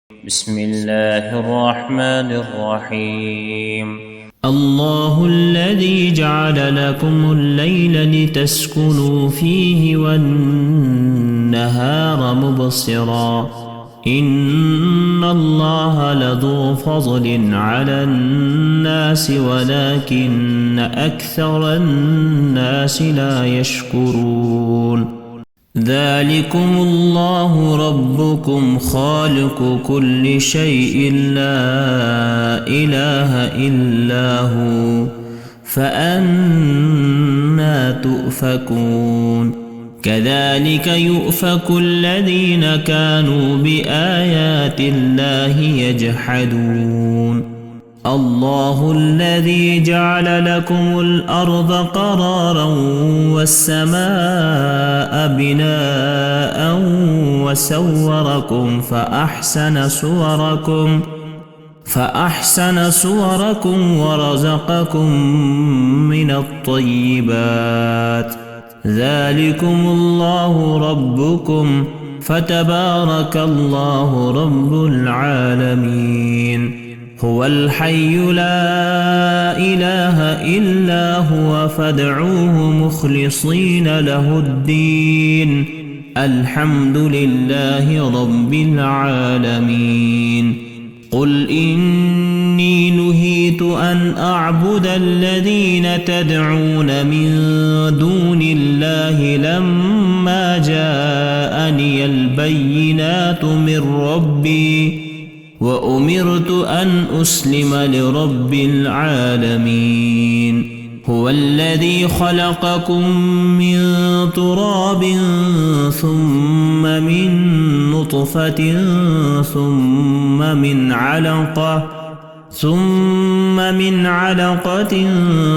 بسم الله الرحمن الرحيم. الله الذي جعل لكم الليل لتسكنوا فيه والنهار مبصرا إن الله لذو فضل على الناس ولكن أكثر الناس لا يشكرون. ذلكم الله ربكم خالق كل شيء لا إله إلا هو فأنى تؤفكون. كذلك يؤفك الذين كانوا بآيات الله يجحدون. الله الذي جعل لكم الأرض قرارا والسماء بناء وسوركم فأحسن صوركم ورزقكم من الطيبات. ذلكم الله ربكم فتبارك الله رب العالمين. هو الحي لا إله إلا هو فادعوه مخلصين له الدين الحمد لله رب العالمين. قل إني نهيت أن أعبد الذين تدعون من دون الله لما جاءني البينات من ربي وأمرت أن أسلم لرب العالمين. هو الذي خلقكم من تراب ثم من نطفة ثم من علقة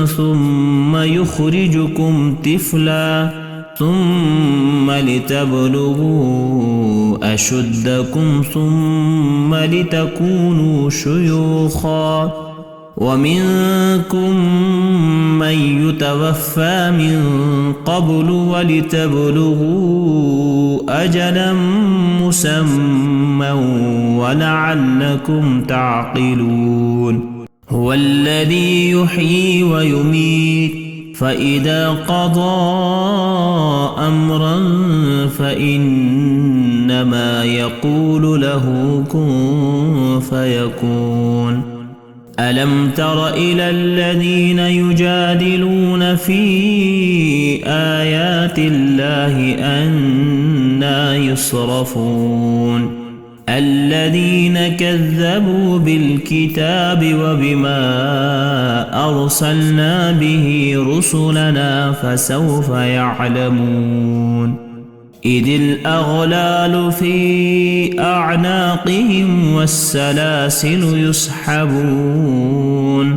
ثم يخرجكم طفلا ثم لتبلغوا أشدكم ثم لتكونوا شيوخا ومنكم من يتوفى من قبل ولتبلغوا أجلا مسمى ولعلكم تعقلون. هو الذي يحيي ويميت فإذا قضى أمرا فإنما يقول له كن فيكون. ألم تر إلى الذين يجادلون في آيات الله أنى يصرفون الذين كذبوا بالكتاب وبما أرسلنا به رسلنا فسوف يعلمون. إذ الأغلال في أعناقهم والسلاسل يسحبون